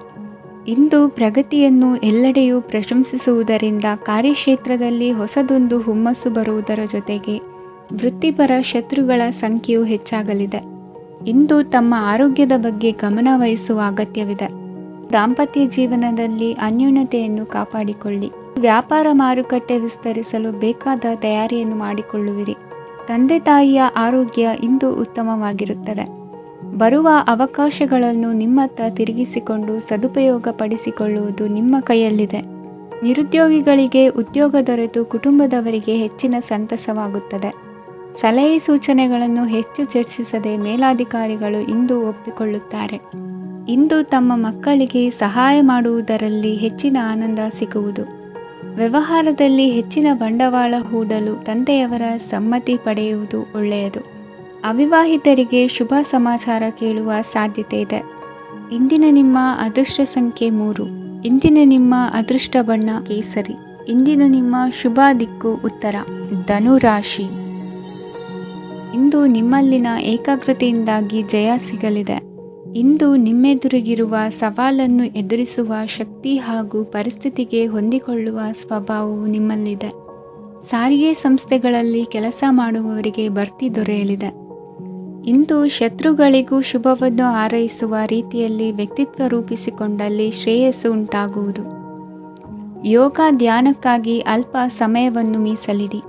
ಇಂದು ಪ್ರಗತಿಯನ್ನು ಎಲ್ಲೆಡೆಯೂ ಪ್ರಶಂಸಿಸುವುದರಿಂದ ಕಾರ್ಯಕ್ಷೇತ್ರದಲ್ಲಿ ಹೊಸದೊಂದು ಹುಮ್ಮಸ್ಸು ಬರುವುದರ ಜೊತೆಗೆ ವೃತ್ತಿಪರ ಶತ್ರುಗಳ ಸಂಖ್ಯೆಯು ಹೆಚ್ಚಾಗಲಿದೆ. ಇಂದು ತಮ್ಮ ಆರೋಗ್ಯದ ಬಗ್ಗೆ ಗಮನ ವಹಿಸುವ ಅಗತ್ಯವಿದೆ. ದಾಂಪತ್ಯ ಜೀವನದಲ್ಲಿ ಅನ್ಯೋನ್ಯತೆಯನ್ನು ಕಾಪಾಡಿಕೊಳ್ಳಿ. ವ್ಯಾಪಾರ ಮಾರುಕಟ್ಟೆ ವಿಸ್ತರಿಸಲು ಬೇಕಾದ ತಯಾರಿಯನ್ನು ಮಾಡಿಕೊಳ್ಳುವಿರಿ. ತಂದೆ ತಾಯಿಯ ಆರೋಗ್ಯ ಇಂದು ಉತ್ತಮವಾಗಿರುತ್ತದೆ. ಬರುವ ಅವಕಾಶಗಳನ್ನು ನಿಮ್ಮತ್ತ ತಿರುಗಿಸಿಕೊಂಡು ಸದುಪಯೋಗಪಡಿಸಿಕೊಳ್ಳುವುದು ನಿಮ್ಮ ಕೈಯಲ್ಲಿದೆ. ನಿರುದ್ಯೋಗಿಗಳಿಗೆ ಉದ್ಯೋಗ ದೊರೆತು ಕುಟುಂಬದವರಿಗೆ ಹೆಚ್ಚಿನ ಸಂತಸವಾಗುತ್ತದೆ. ಸಲಹೆ ಸೂಚನೆಗಳನ್ನು ಹೆಚ್ಚು ಚರ್ಚಿಸದೆ ಮೇಲಾಧಿಕಾರಿಗಳು ಇಂದು ಒಪ್ಪಿಕೊಳ್ಳುತ್ತಾರೆ. ಇಂದು ತಮ್ಮ ಮಕ್ಕಳಿಗೆ ಸಹಾಯ ಮಾಡುವುದರಲ್ಲಿ ಹೆಚ್ಚಿನ ಆನಂದ ಸಿಗುವುದು. ವ್ಯವಹಾರದಲ್ಲಿ ಹೆಚ್ಚಿನ ಬಂಡವಾಳ ಹೂಡಲು ತಂದೆಯವರ ಸಮ್ಮತಿ ಪಡೆಯುವುದು ಒಳ್ಳೆಯದು. ಅವಿವಾಹಿತರಿಗೆ ಶುಭ ಸಮಾಚಾರ ಕೇಳುವ ಸಾಧ್ಯತೆ ಇದೆ. ಇಂದಿನ ನಿಮ್ಮ ಅದೃಷ್ಟ ಸಂಖ್ಯೆ 3. ಇಂದಿನ ನಿಮ್ಮ ಅದೃಷ್ಟ ಬಣ್ಣ ಕೇಸರಿ. ಇಂದಿನ ನಿಮ್ಮ ಶುಭ ದಿಕ್ಕು ಉತ್ತರ. ಧನುರಾಶಿ. ಇಂದು ನಿಮ್ಮಲ್ಲಿನ ಏಕಾಗ್ರತೆಯಿಂದಾಗಿ ಜಯ ಸಿಗಲಿದೆ. ಇಂದು ನಿಮ್ಮೆದುರಿಗಿರುವ ಸವಾಲನ್ನು ಎದುರಿಸುವ ಶಕ್ತಿ ಹಾಗೂ ಪರಿಸ್ಥಿತಿಗೆ ಹೊಂದಿಕೊಳ್ಳುವ ಸ್ವಭಾವವು ನಿಮ್ಮಲ್ಲಿದೆ. ಸಾರಿಗೆ ಸಂಸ್ಥೆಗಳಲ್ಲಿ ಕೆಲಸ ಮಾಡುವವರಿಗೆ ಬಡ್ತಿ ದೊರೆಯಲಿದೆ. ಇಂದು ಶತ್ರುಗಳಿಗೂ ಶುಭವನ್ನು ಹಾರೈಸುವ ರೀತಿಯಲ್ಲಿ ವ್ಯಕ್ತಿತ್ವ ರೂಪಿಸಿಕೊಂಡಲ್ಲಿ ಶ್ರೇಯಸ್ಸು ಉಂಟಾಗುವುದು. ಯೋಗ ಧ್ಯಾನಕ್ಕಾಗಿ ಅಲ್ಪ ಸಮಯವನ್ನು ಮೀಸಲಿಡಿ.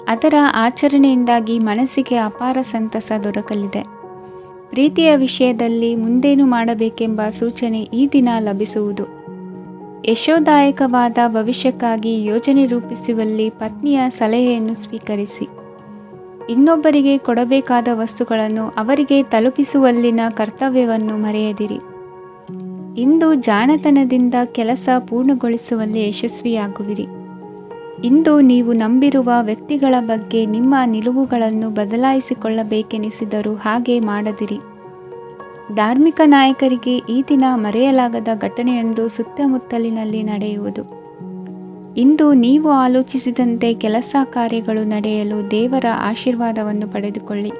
ಅದರ ಆಚರಣೆಯಿಂದಾಗಿ ಮನಸ್ಸಿಗೆ ಅಪಾರ ಸಂತಸ ದೊರಕಲಿದೆ. ಪ್ರೀತಿಯ ವಿಷಯದಲ್ಲಿ ಮುಂದೇನು ಮಾಡಬೇಕೆಂಬ ಸೂಚನೆ ಈ ದಿನ ಲಭಿಸುವುದು. ಯಶೋದಾಯಕವಾದ ಭವಿಷ್ಯಕ್ಕಾಗಿ ಯೋಜನೆ ರೂಪಿಸುವಲ್ಲಿ ಪತ್ನಿಯ ಸಲಹೆಯನ್ನು ಸ್ವೀಕರಿಸಿ. ಇನ್ನೊಬ್ಬರಿಗೆ ಕೊಡಬೇಕಾದ ವಸ್ತುಗಳನ್ನು ಅವರಿಗೆ ತಲುಪಿಸುವಲ್ಲಿನ ಕರ್ತವ್ಯವನ್ನು ಮರೆಯದಿರಿ. ಇಂದು ಜಾಣತನದಿಂದ ಕೆಲಸ ಪೂರ್ಣಗೊಳಿಸುವಲ್ಲಿ ಯಶಸ್ವಿಯಾಗುವಿರಿ. ಇಂದು ನೀವು ನಂಬಿರುವ ವ್ಯಕ್ತಿಗಳ ಬಗ್ಗೆ ನಿಮ್ಮ ನಿಲುವುಗಳನ್ನು ಬದಲಾಯಿಸಿಕೊಳ್ಳಬೇಕೆನಿಸಿದರೂ ಹಾಗೆ ಮಾಡದಿರಿ. ಧಾರ್ಮಿಕ ನಾಯಕರಿಗೆ ಈ ದಿನ ಮರೆಯಲಾಗದ ಘಟನೆಯೊಂದು ಸುತ್ತಮುತ್ತಲಿನಲ್ಲಿ ನಡೆಯುವುದು. ಇಂದು ನೀವು ಆಲೋಚಿಸಿದಂತೆ ಕೆಲಸ ಕಾರ್ಯಗಳು ನಡೆಯಲು ದೇವರ ಆಶೀರ್ವಾದವನ್ನು ಪಡೆದುಕೊಳ್ಳಿ.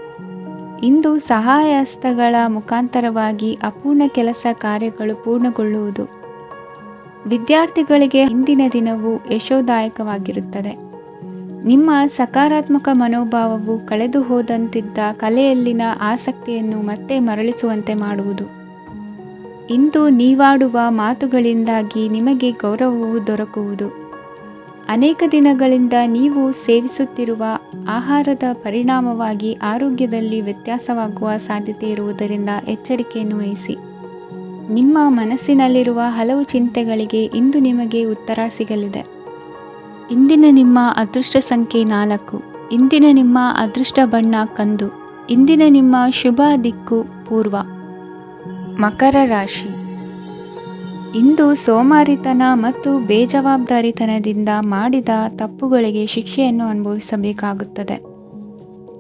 ಇಂದು ಸಹಾಯ ಹಸ್ತಗಳ ಮುಖಾಂತರವಾಗಿ ಅಪೂರ್ಣ ಕೆಲಸ ಕಾರ್ಯಗಳು ಪೂರ್ಣಗೊಳ್ಳುವುದು. ವಿದ್ಯಾರ್ಥಿಗಳಿಗೆ ಇಂದಿನ ದಿನವು ಯಶೋದಾಯಕವಾಗಿರುತ್ತದೆ. ನಿಮ್ಮ ಸಕಾರಾತ್ಮಕ ಮನೋಭಾವವು ಕಳೆದು ಹೋದಂತಿದ್ದ ಕಲೆಯಲ್ಲಿನ ಆಸಕ್ತಿಯನ್ನು ಮತ್ತೆ ಮರಳಿಸುವಂತೆ ಮಾಡುವುದು. ಇಂದು ನೀವಾಡುವ ಮಾತುಗಳಿಂದಾಗಿ ನಿಮಗೆ ಗೌರವವು ದೊರಕುವುದು. ಅನೇಕ ದಿನಗಳಿಂದ ನೀವು ಸೇವಿಸುತ್ತಿರುವ ಆಹಾರದ ಪರಿಣಾಮವಾಗಿ ಆರೋಗ್ಯದಲ್ಲಿ ವ್ಯತ್ಯಾಸವಾಗುವ ಸಾಧ್ಯತೆ ಇರುವುದರಿಂದ ಎಚ್ಚರಿಕೆಯನ್ನು ವಹಿಸಿ. ನಿಮ್ಮ ಮನಸ್ಸಿನಲ್ಲಿರುವ ಹಲವು ಚಿಂತೆಗಳಿಗೆ ಇಂದು ನಿಮಗೆ ಉತ್ತರ ಸಿಗಲಿದೆ. ಇಂದಿನ ನಿಮ್ಮ ಅದೃಷ್ಟ ಸಂಖ್ಯೆ 4. ಇಂದಿನ ನಿಮ್ಮ ಅದೃಷ್ಟ ಬಣ್ಣ ಕಂದು. ಇಂದಿನ ನಿಮ್ಮ ಶುಭ ದಿಕ್ಕು ಪೂರ್ವ. ಮಕರ ರಾಶಿ. ಇಂದು ಸೋಮಾರಿತನ ಮತ್ತು ಬೇಜವಾಬ್ದಾರಿತನದಿಂದ ಮಾಡಿದ ತಪ್ಪುಗಳಿಗೆ ಶಿಕ್ಷೆಯನ್ನು ಅನುಭವಿಸಬೇಕಾಗುತ್ತದೆ.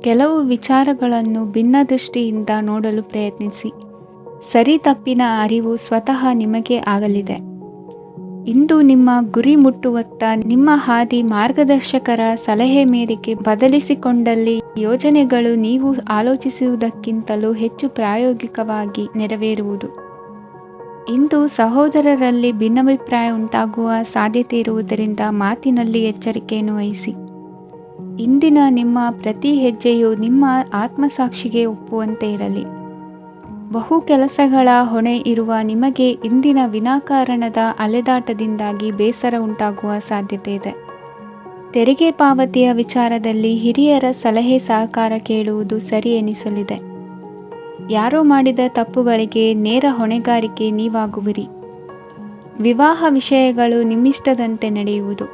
ಕೆಲವು ವಿಚಾರಗಳನ್ನು ಭಿನ್ನ ದೃಷ್ಟಿಯಿಂದ ನೋಡಲು ಪ್ರಯತ್ನಿಸಿ. ಸರಿ ತಪ್ಪಿನ ಅರಿವು ಸ್ವತಃ ನಿಮಗೆ ಆಗಲಿದೆ. ಇಂದು ನಿಮ್ಮ ಗುರಿ ಮುಟ್ಟುವತ್ತ ನಿಮ್ಮ ಹಾದಿ ಮಾರ್ಗದರ್ಶಕರ ಸಲಹೆ ಮೇರೆಗೆ ಬದಲಿಸಿಕೊಂಡಲ್ಲಿ ಯೋಜನೆಗಳು ನೀವು ಆಲೋಚಿಸುವುದಕ್ಕಿಂತಲೂ ಹೆಚ್ಚು ಪ್ರಾಯೋಗಿಕವಾಗಿ ನೆರವೇರುವುದು. ಇಂದು ಸಹೋದರರಲ್ಲಿ ಭಿನ್ನಾಭಿಪ್ರಾಯ ಉಂಟಾಗುವ ಸಾಧ್ಯತೆ ಇರುವುದರಿಂದ ಮಾತಿನಲ್ಲಿ ಎಚ್ಚರಿಕೆಯನ್ನು ವಹಿಸಿ. ಇಂದಿನ ನಿಮ್ಮ ಪ್ರತಿ ಹೆಜ್ಜೆಯು ನಿಮ್ಮ ಆತ್ಮಸಾಕ್ಷಿಗೆ ಒಪ್ಪುವಂತೆ ಇರಲಿ. ಬಹು ಕೆಲಸಗಳ ಹೊಣೆ ಇರುವ ನಿಮಗೆ ಇಂದಿನ ವಿನಾಕಾರಣದ ಅಲೆದಾಟದಿಂದಾಗಿ ಬೇಸರ ಉಂಟಾಗುವ ಸಾಧ್ಯತೆ ಇದೆ. ತೆರಿಗೆ ಪಾವತಿಯ ವಿಚಾರದಲ್ಲಿ ಹಿರಿಯರ ಸಲಹೆ ಸಹಕಾರ ಕೇಳುವುದು ಸರಿ ಎನಿಸಲಿದೆ. ಯಾರೋ ಮಾಡಿದ ತಪ್ಪುಗಳಿಗೆ ನೇರ ಹೊಣೆಗಾರಿಕೆ ನೀವಾಗುವಿರಿ. ವಿವಾಹ ವಿಷಯಗಳು ನಿಮ್ಮಿಷ್ಟದಂತೆ ನಡೆಯುವುದು.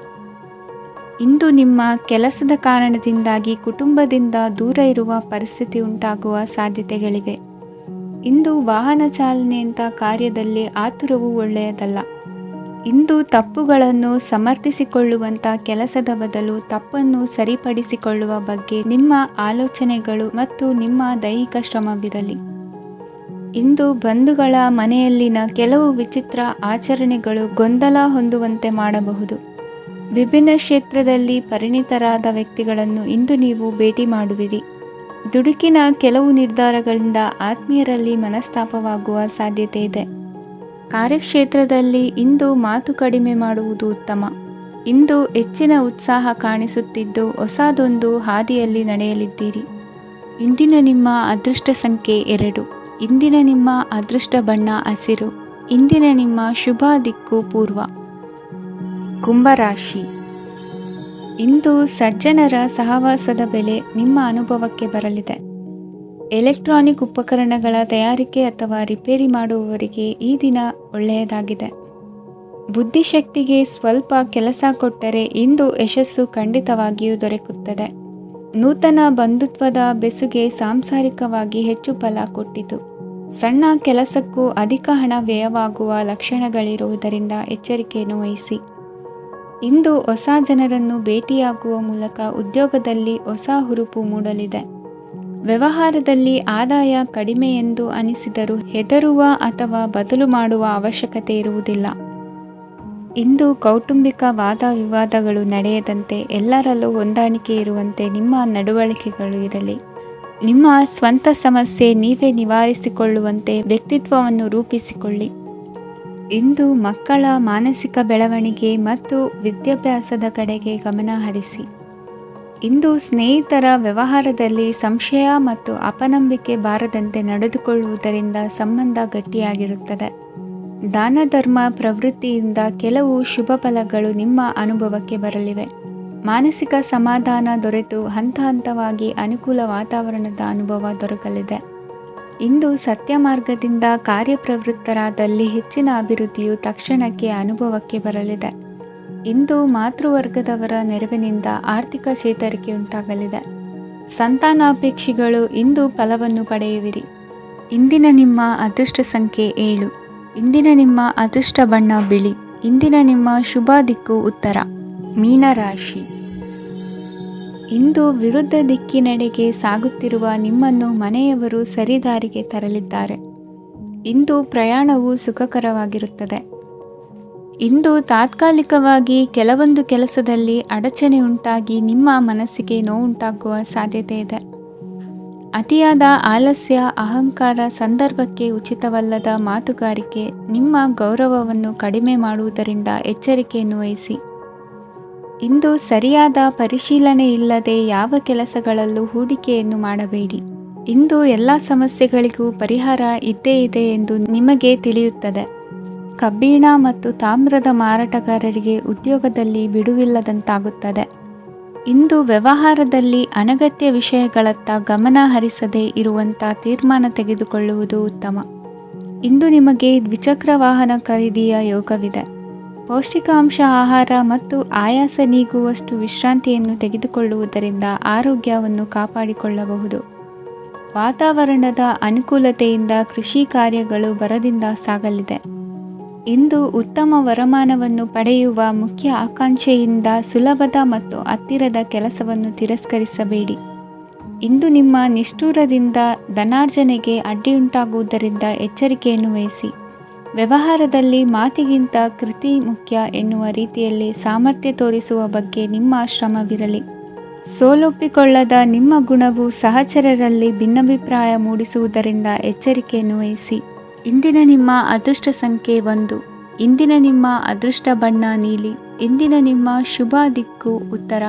ಇಂದು ನಿಮ್ಮ ಕೆಲಸದ ಕಾರಣದಿಂದಾಗಿ ಕುಟುಂಬದಿಂದ ದೂರ ಇರುವ ಪರಿಸ್ಥಿತಿ ಉಂಟಾಗುವ ಸಾಧ್ಯತೆಗಳಿವೆ. ಇಂದು ವಾಹನ ಚಾಲನೆಯಂಥ ಕಾರ್ಯದಲ್ಲಿ ಆತುರವು ಒಳ್ಳೆಯದಲ್ಲ. ಇಂದು ತಪ್ಪುಗಳನ್ನು ಸಮರ್ಥಿಸಿಕೊಳ್ಳುವಂಥ ಕೆಲಸದ ಬದಲು ತಪ್ಪನ್ನು ಸರಿಪಡಿಸಿಕೊಳ್ಳುವ ಬಗ್ಗೆ ನಿಮ್ಮ ಆಲೋಚನೆಗಳು ಮತ್ತು ನಿಮ್ಮ ದೈಹಿಕ ಶ್ರಮವಿರಲಿ. ಇಂದು ಬಂಧುಗಳ ಮನೆಯಲ್ಲಿನ ಕೆಲವು ವಿಚಿತ್ರ ಆಚರಣೆಗಳು ಗೊಂದಲ ಹೊಂದುವಂತೆ ಮಾಡಬಹುದು. ವಿಭಿನ್ನ ಕ್ಷೇತ್ರದಲ್ಲಿ ಪರಿಣಿತರಾದ ವ್ಯಕ್ತಿಗಳನ್ನು ಇಂದು ನೀವು ಭೇಟಿ ಮಾಡುವಿರಿ. ದುಡುಕಿನ ಕೆಲವು ನಿರ್ಧಾರಗಳಿಂದ ಆತ್ಮೀಯರಲ್ಲಿ ಮನಸ್ತಾಪವಾಗುವ ಸಾಧ್ಯತೆ ಇದೆ. ಕಾರ್ಯಕ್ಷೇತ್ರದಲ್ಲಿ ಇಂದು ಮಾತು ಕಡಿಮೆ ಮಾಡುವುದು ಉತ್ತಮ. ಇಂದು ಹೆಚ್ಚಿನ ಉತ್ಸಾಹ ಕಾಣಿಸುತ್ತಿದ್ದು ಹೊಸದೊಂದು ಹಾದಿಯಲ್ಲಿ ನಡೆಯಲಿದ್ದೀರಿ. ಇಂದಿನ ನಿಮ್ಮ ಅದೃಷ್ಟ ಸಂಖ್ಯೆ 2. ಇಂದಿನ ನಿಮ್ಮ ಅದೃಷ್ಟ ಬಣ್ಣ ಹಸಿರು. ಇಂದಿನ ನಿಮ್ಮ ಶುಭ ದಿಕ್ಕು ಪೂರ್ವ. ಕುಂಭರಾಶಿ. ಇಂದು ಸಜ್ಜನರ ಸಹವಾಸದ ಬೆಲೆ ನಿಮ್ಮ ಅನುಭವಕ್ಕೆ ಬರಲಿದೆ. ಎಲೆಕ್ಟ್ರಾನಿಕ್ ಉಪಕರಣಗಳ ತಯಾರಿಕೆ ಅಥವಾ ರಿಪೇರಿ ಮಾಡುವವರಿಗೆ ಈ ದಿನ ಒಳ್ಳೆಯದಾಗಿದೆ. ಬುದ್ಧಿಶಕ್ತಿಗೆ ಸ್ವಲ್ಪ ಕೆಲಸ ಕೊಟ್ಟರೆ ಇಂದು ಯಶಸ್ಸು ಖಂಡಿತವಾಗಿಯೂ ದೊರಕುತ್ತದೆ. ನೂತನ ಬಂಧುತ್ವದ ಬೆಸುಗೆ ಸಾಂಸಾರಿಕವಾಗಿ ಹೆಚ್ಚು ಫಲ ಕೊಟ್ಟಿತು. ಸಣ್ಣ ಕೆಲಸಕ್ಕೂ ಅಧಿಕ ಹಣ ವ್ಯಯವಾಗುವ ಲಕ್ಷಣಗಳಿರುವುದರಿಂದ ಎಚ್ಚರಿಕೆಯನ್ನು ವಹಿಸಿ. ಇಂದು ಹೊಸ ಜನರನ್ನು ಭೇಟಿಯಾಗುವ ಮೂಲಕ ಉದ್ಯೋಗದಲ್ಲಿ ಹೊಸ ಹುರುಪು ಮೂಡಲಿದೆ. ವ್ಯವಹಾರದಲ್ಲಿ ಆದಾಯ ಕಡಿಮೆ ಎಂದು ಅನಿಸಿದರೂ ಹೆದರುವ ಅಥವಾ ಬದಲು ಮಾಡುವ ಅವಶ್ಯಕತೆ ಇರುವುದಿಲ್ಲ. ಇಂದು ಕೌಟುಂಬಿಕ ವಾದ ವಿವಾದಗಳು ನಡೆಯದಂತೆ ಎಲ್ಲರಲ್ಲೂ ಹೊಂದಾಣಿಕೆ ಇರುವಂತೆ ನಿಮ್ಮ ನಡವಳಿಕೆಗಳು ಇರಲಿ. ನಿಮ್ಮ ಸ್ವಂತ ಸಮಸ್ಯೆ ನೀವೇ ನಿವಾರಿಸಿಕೊಳ್ಳುವಂತೆ ವ್ಯಕ್ತಿತ್ವವನ್ನು ರೂಪಿಸಿಕೊಳ್ಳಿ. ಇಂದು ಮಕ್ಕಳ ಮಾನಸಿಕ ಬೆಳವಣಿಗೆ ಮತ್ತು ವಿದ್ಯಾಭ್ಯಾಸದ ಕಡೆಗೆ ಗಮನ ಹರಿಸಿ. ಇಂದು ಸ್ನೇಹಿತರ ವ್ಯವಹಾರದಲ್ಲಿ ಸಂಶಯ ಮತ್ತು ಅಪನಂಬಿಕೆ ಬಾರದಂತೆ ನಡೆದುಕೊಳ್ಳುವುದರಿಂದ ಸಂಬಂಧ ಗಟ್ಟಿಯಾಗಿರುತ್ತದೆ. ದಾನ ಧರ್ಮ ಪ್ರವೃತ್ತಿಯಿಂದ ಕೆಲವು ಶುಭ ಫಲಗಳು ನಿಮ್ಮ ಅನುಭವಕ್ಕೆ ಬರಲಿವೆ. ಮಾನಸಿಕ ಸಮಾಧಾನ ದೊರೆತು ಹಂತ ಹಂತವಾಗಿ ಅನುಕೂಲ ವಾತಾವರಣದ ಅನುಭವ ದೊರಕಲಿದೆ. ಇಂದು ಸತ್ಯ ಮಾರ್ಗದಿಂದ ಕಾರ್ಯಪ್ರವೃತ್ತರಾದಲ್ಲಿ ಹೆಚ್ಚಿನ ಅಭಿವೃದ್ಧಿಯು ತಕ್ಷಣಕ್ಕೆ ಅನುಭವಕ್ಕೆ ಬರಲಿದೆ. ಇಂದು ಮಾತೃವರ್ಗದವರ ನೆರವಿನಿಂದ ಆರ್ಥಿಕ ಚೇತರಿಕೆ ಉಂಟಾಗಲಿದೆ. ಸಂತಾನಾಪೇಕ್ಷಿಗಳು ಇಂದು ಫಲವನ್ನು ಪಡೆಯುವಿರಿ. ಇಂದಿನ ನಿಮ್ಮ ಅದೃಷ್ಟ ಸಂಖ್ಯೆ 7. ಇಂದಿನ ನಿಮ್ಮ ಅದೃಷ್ಟ ಬಣ್ಣ ಬಿಳಿ. ಇಂದಿನ ನಿಮ್ಮ ಶುಭ ದಿಕ್ಕು ಉತ್ತರ. ಮೀನರಾಶಿ. ಇಂದು ವಿರುದ್ಧ ದಿಕ್ಕಿನೆಡೆಗೆ ಸಾಗುತ್ತಿರುವ ನಿಮ್ಮನ್ನು ಮನೆಯವರು ಸರಿದಾರಿಗೆ ತರಲಿದ್ದಾರೆ. ಇಂದು ಪ್ರಯಾಣವು ಸುಖಕರವಾಗಿರುತ್ತದೆ. ಇಂದು ತಾತ್ಕಾಲಿಕವಾಗಿ ಕೆಲವೊಂದು ಕೆಲಸದಲ್ಲಿ ಅಡಚಣೆ ಉಂಟಾಗಿ ನಿಮ್ಮ ಮನಸ್ಸಿಗೆ ನೋವುಂಟಾಗುವ ಸಾಧ್ಯತೆ ಇದೆ. ಅತಿಯಾದ ಆಲಸ್ಯ, ಅಹಂಕಾರ, ಸಂದರ್ಭಕ್ಕೆ ಉಚಿತವಲ್ಲದ ಮಾತುಗಾರಿಕೆ ನಿಮ್ಮ ಗೌರವವನ್ನು ಕಡಿಮೆ ಮಾಡುವುದರಿಂದ ಎಚ್ಚರಿಕೆಯನ್ನು ವಹಿಸಿ. ಇಂದು ಸರಿಯಾದ ಪರಿಶೀಲನೆ ಇಲ್ಲದೆ ಯಾವ ಕೆಲಸಗಳಲ್ಲೂ ಹೂಡಿಕೆಯನ್ನು ಮಾಡಬೇಡಿ. ಇಂದು ಎಲ್ಲ ಸಮಸ್ಯೆಗಳಿಗೂ ಪರಿಹಾರ ಇದ್ದೇ ಇದೆ ಎಂದು ನಿಮಗೆ ತಿಳಿಯುತ್ತದೆ. ಕಬ್ಬಿಣ ಮತ್ತು ತಾಮ್ರದ ಮಾರಾಟಗಾರರಿಗೆ ಉದ್ಯೋಗದಲ್ಲಿ ಬಿಡುವಿಲ್ಲದಂತಾಗುತ್ತದೆ. ಇಂದು ವ್ಯವಹಾರದಲ್ಲಿ ಅನಗತ್ಯ ವಿಷಯಗಳತ್ತ ಗಮನ ಹರಿಸದೇ ಇರುವಂಥ ತೀರ್ಮಾನ ತೆಗೆದುಕೊಳ್ಳುವುದು ಉತ್ತಮ. ಇಂದು ನಿಮಗೆ ದ್ವಿಚಕ್ರ ವಾಹನ ಖರೀದಿಯ ಯೋಗವಿದೆ. ಪೌಷ್ಟಿಕಾಂಶ ಆಹಾರ ಮತ್ತು ಆಯಾಸ ನೀಗುವಷ್ಟು ವಿಶ್ರಾಂತಿಯನ್ನು ತೆಗೆದುಕೊಳ್ಳುವುದರಿಂದ ಆರೋಗ್ಯವನ್ನು ಕಾಪಾಡಿಕೊಳ್ಳಬಹುದು. ವಾತಾವರಣದ ಅನುಕೂಲತೆಯಿಂದ ಕೃಷಿ ಕಾರ್ಯಗಳು ಭರದಿಂದ ಸಾಗಲಿದೆ. ಇಂದು ಉತ್ತಮ ವರಮಾನವನ್ನು ಪಡೆಯುವ ಮುಖ್ಯ ಆಕಾಂಕ್ಷೆಯಿಂದ ಸುಲಭದ ಮತ್ತು ಹತ್ತಿರದ ಕೆಲಸವನ್ನು ತಿರಸ್ಕರಿಸಬೇಡಿ. ಇಂದು ನಿಮ್ಮ ನಿಷ್ಠುರದಿಂದ ಧನಾರ್ಜನೆಗೆ ಅಡ್ಡಿಯುಂಟಾಗುವುದರಿಂದ ಎಚ್ಚರಿಕೆಯನ್ನು ವಹಿಸಿ. ವ್ಯವಹಾರದಲ್ಲಿ ಮಾತಿಗಿಂತ ಕೃತಿ ಮುಖ್ಯ ಎನ್ನುವ ರೀತಿಯಲ್ಲಿ ಸಾಮರ್ಥ್ಯ ತೋರಿಸುವ ಬಗ್ಗೆ ನಿಮ್ಮ ಶ್ರಮವಿರಲಿ. ಸೋಲೊಪ್ಪಿಕೊಳ್ಳದ ನಿಮ್ಮ ಗುಣವು ಸಹಚರರಲ್ಲಿ ಭಿನ್ನಾಭಿಪ್ರಾಯ ಮೂಡಿಸುವುದರಿಂದ ಎಚ್ಚರಿಕೆಯನ್ನು ವಹಿಸಿ. ಇಂದಿನ ನಿಮ್ಮ ಅದೃಷ್ಟ ಸಂಖ್ಯೆ 1. ಇಂದಿನ ನಿಮ್ಮ ಅದೃಷ್ಟ ಬಣ್ಣ ನೀಲಿ. ಇಂದಿನ ನಿಮ್ಮ ಶುಭ ದಿಕ್ಕು ಉತ್ತರ.